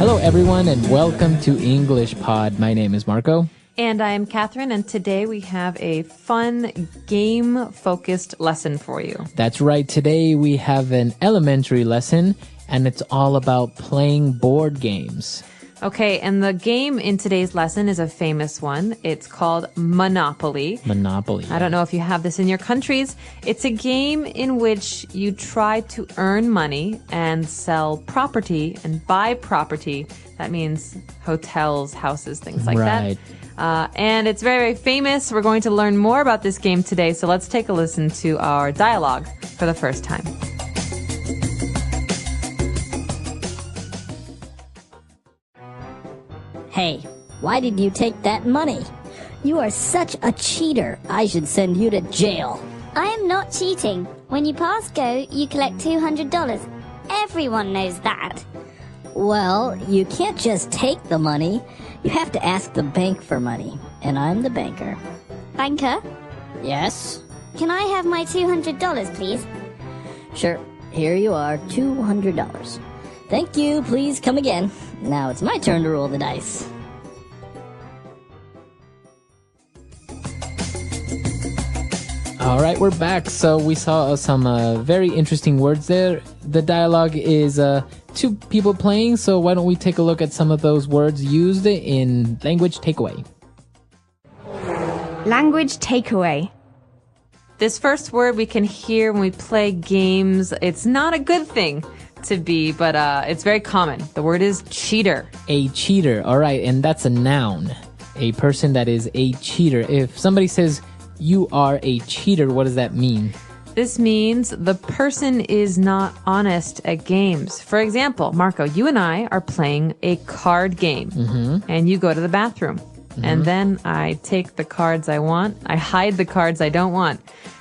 Hello, everyone, and welcome to English Pod. My name is Marco. And I am Catherine, and today we have a fun game-focused lesson for you. That's right. Today we have an elementary lesson, and it's all about playing board games. Okay, and the game in today's lesson is a famous one. It's called Monopoly. Monopoly. I don't know if you have this in your countries. It's a game in which you try to earn money and sell property and buy property. That means hotels, houses, things like Right. that. And it's very, very famous. We're going to learn more about this game today, so let's take a listen to our dialogue for the first time. Hey, why did you take that money? You are such a cheater. I should send you to jail. I am not cheating. When you pass go, you collect $200. Everyone knows that. Well, you can't just take the money. You have to ask the bank for money. And I'm the banker. Banker, Yes? can I have my $200, please? Sure. Here you are, $200. Thank you. Please come again. Now it's my turn to roll the dice. All right, we're back. So we saw some very interesting words there. The dialogue is two people playing, so why don't we take a look at some of those words used in language takeaway. Language takeaway. This first word we can hear when we play games. It's not a good thing to be, but it's very common. The word is cheater. A cheater. All right, and that's a noun. A person that is a cheater. If somebody says you are a cheater, what does that mean? This means the person is not honest at games. For example, Marco, you and I are playing a card game, and you go to the bathroom. And then I take the cards I want. I hide the cards I don't want.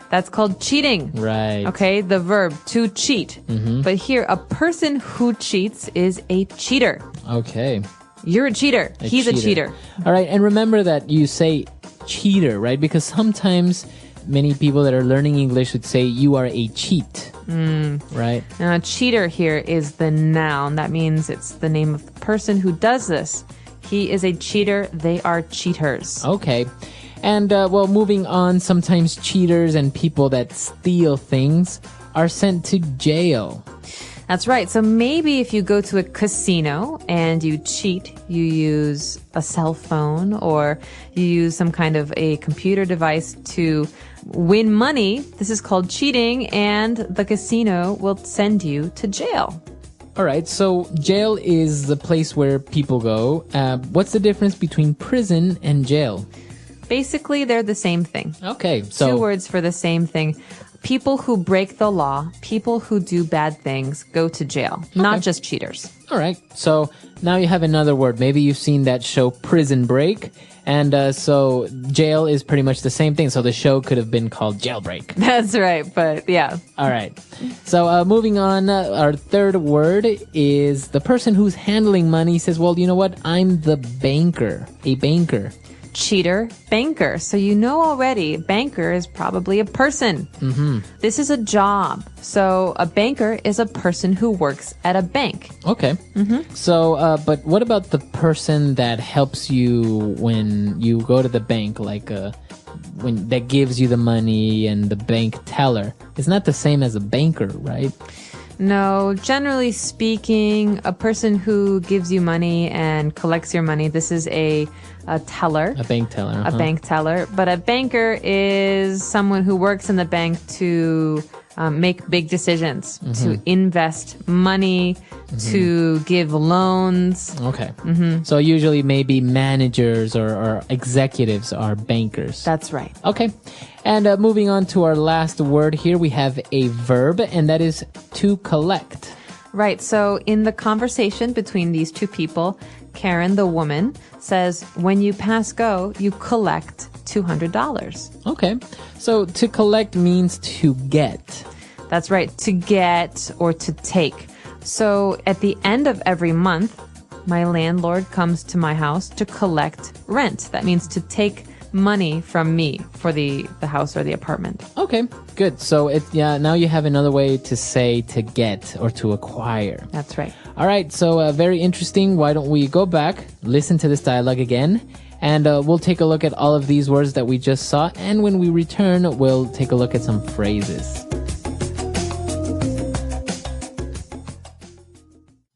That's called cheating. Right. Okay, the verb to cheat. But here, a person who cheats is a cheater. Okay. You're a cheater. He's a cheater. All right, and remember that you say cheater, right? Because sometimes many people that are learning English would say you are a cheat, right? Now, cheater here is the noun. That means it's the name of the person who does this. He is a cheater. They are cheaters. Okay. And, well, moving on, sometimes cheaters and people that steal things are sent to jail. That's right. So maybe if you go to a casino and you cheat, you use a cell phone or you use some kind of a computer device to win money. This is called cheating, and the casino will send you to jail. All right, so jail is the place where people go. What's the difference between prison and jail? Basically, they're the same thing. Okay, so Two words for the same thing. People who break the law, people who do bad things go to jail, not just cheaters. all right. So now you have another word. Maybe you've seen that show Prison Break, and so jail is pretty much the same thing. So the show could have been called Jailbreak. That's right, but yeah. All right. So moving on, our third word is the person who's handling money says, well, you know what? I'm the banker, a banker. Cheater, banker. So you know already, banker is probably a person. This is a job. So a banker is a person who works at a bank. Okay. So, but what about the person that helps you when you go to the bank, like when that gives you the money and the bank teller? It's not the same as a banker, right? No, generally speaking, a person who gives you money and collects your money, this is a teller. A bank teller. A bank teller. But a banker is someone who works in the bank to make big decisions, to invest money, to give loans. Okay. So usually maybe managers or executives are bankers. That's right. Okay. And moving on to our last word here, we have a verb, and that is to collect. Right. So in the conversation between these two people, Karen, the woman, says, when you pass go, you collect $200. Okay. So to collect means to get. That's right. To get or to take. So at the end of every month, my landlord comes to my house to collect rent. That means to take money from me for the house or the apartment. Okay, good. So now you have another way to say to get or to acquire. That's right. All right, so very interesting. Why don't we go back, listen to this dialogue again, and we'll take a look at all of these words that we just saw. And when we return, we'll take a look at some phrases.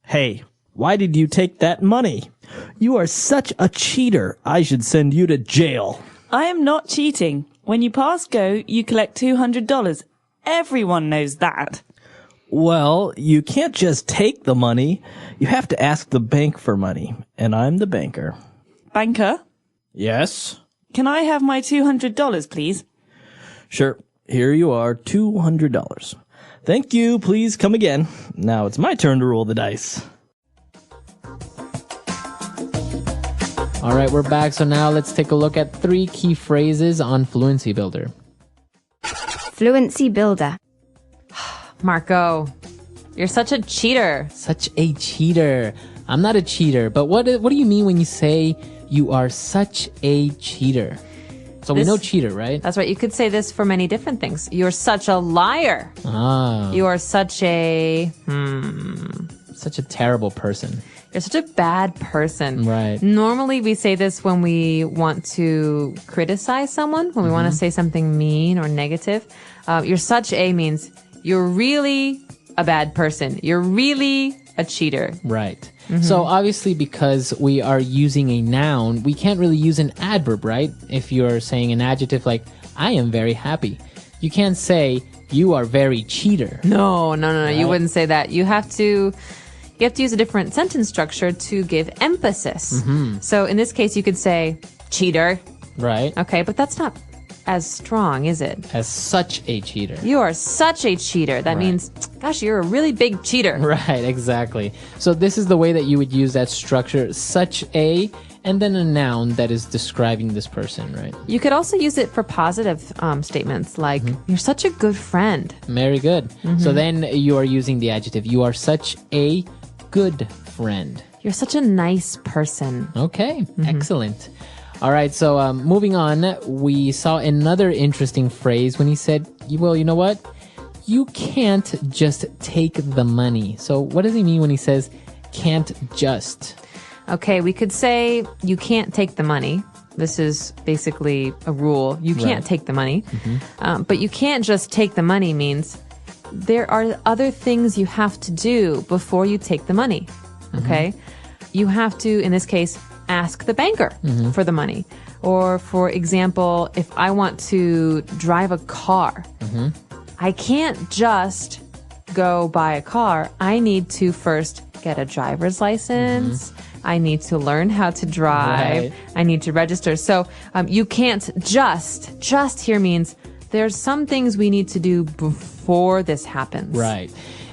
Hey, why did you take that money? You are such a cheater. I should send you to jail. I am not cheating. When you pass go, you collect $200. Everyone knows that. Well, you can't just take the money. You have to ask the bank for money. And I'm the banker. Banker, Yes? can I have my $200, please? Sure. Here you are, $200. Thank you. Please come again. Now it's my turn to roll the dice. All right, we're back. So now let's take a look at 3 key phrases on Fluency Builder. Fluency Builder. Marco, you're such a cheater. Such a cheater. I'm not a cheater, but what do you mean when you say you are such a cheater? So we This- know cheater, right? That's right. You could say this for many different things. You're such a liar. Ah, You are such a such a terrible person. You're such a bad person. Right. Normally we say this when we want to criticize someone, when we want to say something mean or negative. You're such a means you're really a bad person. You're really a cheater. Right. So obviously because we are using a noun, we can't really use an adverb, right? If you're saying an adjective like, I am very happy. You can't say, you are very cheater. No. You wouldn't say that. You have to use a different sentence structure to give emphasis. So in this case, you could say cheater. Right? Okay, but that's not as strong, is it? As such a cheater. You are such a cheater. That means, gosh, you're a really big cheater. Right, exactly. So this is the way that you would use that structure, such a, and then a noun that is describing this person, right? You could also use it for positive statements like, you're such a good friend. Very good. So then you are using the adjective, you are such a good friend. You're such a nice person. Okay, excellent. All right, so moving on, we saw another interesting phrase when he said, well, you know what? You can't just take the money. So what does he mean when he says can't just? Okay, we could say you can't take the money. This is basically a rule. You can't take the money. But you can't just take the money means there are other things you have to do before you take the money. Okay? You have to, in this case, ask the banker for the money. Or, for example, if I want to drive a car, I can't just go buy a car. I need to first get a driver's license. I need to learn how to drive. Right. I need to register. So you can't just here means there's some things we need to do before this happens. Right.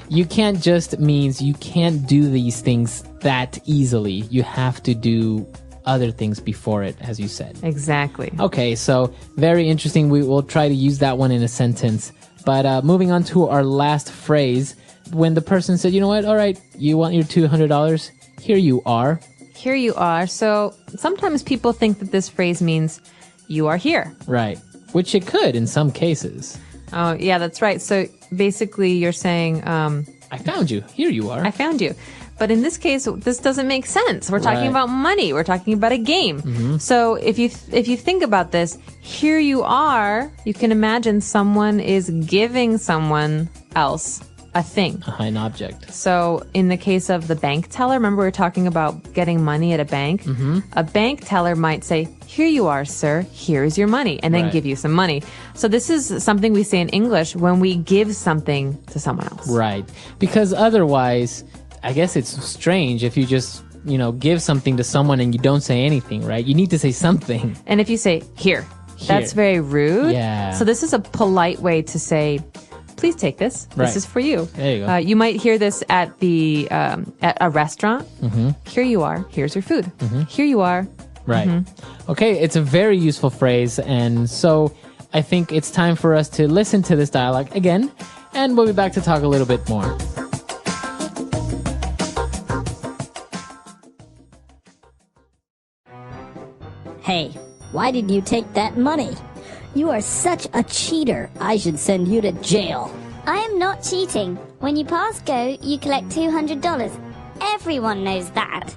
You can't just means you can't do these things that easily. You have to do other things before it, as you said. Exactly. Okay, so very interesting. We will try to use that one in a sentence. But moving on to our last phrase, when the person said, you know what, all right, you want your $200? Here you are. Here you are. So sometimes people think that this phrase means you are here. Right. Which it could in some cases. Oh, yeah, that's right. So basically you're saying, I found you. Here you are. I found you. But in this case, this doesn't make sense. We're talking Right. about money. We're talking about a game. So if you think about this, here you are, you can imagine someone is giving someone else a thing. An object. So in the case of the bank teller, remember we were talking about getting money at a bank? A bank teller might say, here you are, sir, here's your money, and then Right. give you some money. So this is something we say in English when we give something to someone else. Right. Because otherwise, I guess it's strange if you just, give something to someone and you don't say anything, right? You need to say something. And if you say, here, that's very rude. Yeah. So this is a polite way to say, please take this. Right. This is for you. There you go. You might hear this at at a restaurant. Here you are. Here's your food. Here you are. Right. Okay, it's a very useful phrase. And so I think it's time for us to listen to this dialogue again. And we'll be back to talk a little bit more. Hey, Why did you take that money? You are such a cheater. I should send you to jail. I am not cheating. When you pass go, you collect $200. Everyone knows that.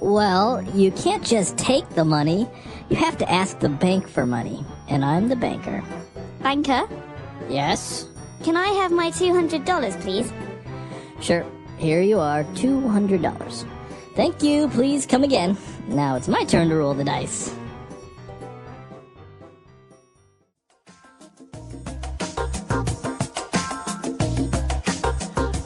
Well, you can't just take the money. You have to ask the bank for money. And I'm the banker. Banker, Yes? can I have my $200, please? Sure. Here you are, $200. Thank you. Please come again. Now it's my turn to roll the dice.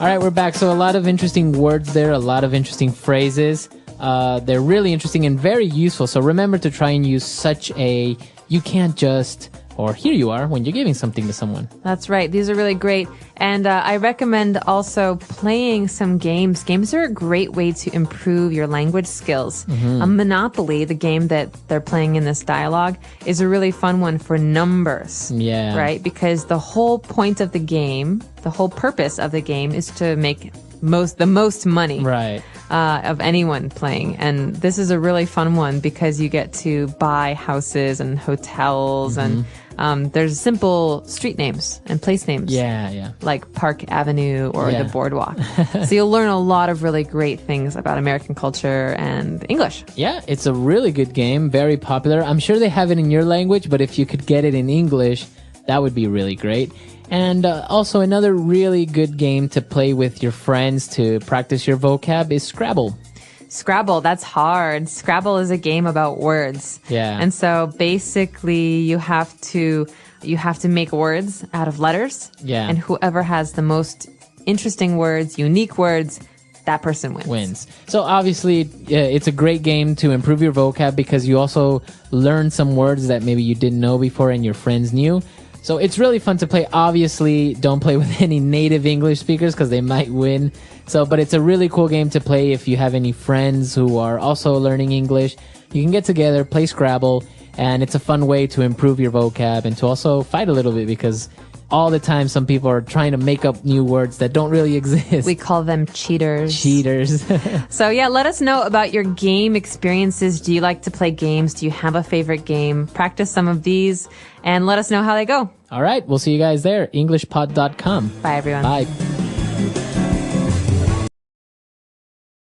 All right, we're back. So a lot of interesting words there, a lot of interesting phrases. They're really interesting and very useful. So remember to try and use such a you can't just, or here you are when you're giving something to someone. That's right. These are really great. And I recommend also playing some games. Games are a great way to improve your language skills. Monopoly, the game that they're playing in this dialogue, is a really fun one for numbers. Yeah. Right? Because the whole point of the game, the whole purpose of the game is to make the most money. Right. Of anyone playing. And this is a really fun one because you get to buy houses and hotels and there's simple street names and place names. Yeah. Like Park Avenue or Yeah. the Boardwalk. So you'll learn a lot of really great things about American culture and English. Yeah, it's a really good game, very popular. I'm sure they have it in your language, but if you could get it in English, that would be really great. And also another really good game to play with your friends to practice your vocab is Scrabble. Scrabble, that's hard. Scrabble is a game about words. Yeah. And so basically you have to make words out of letters. Yeah. And whoever has the most interesting words, unique words, that person wins. So obviously, it's a great game to improve your vocab because you also learn some words that maybe you didn't know before and your friends knew. So it's really fun to play. Obviously, don't play with any native English speakers because they might win. But it's a really cool game to play if you have any friends who are also learning English. You can get together, play Scrabble, and it's a fun way to improve your vocab and to also fight a little bit because all the time some people are trying to make up new words that don't really exist. We call them cheaters. Cheaters. So yeah, let us know about your game experiences. Do you like to play games? Do you have a favorite game? Practice some of these and let us know how they go. All right, we'll see you guys there. EnglishPod.com. Bye, everyone. Bye.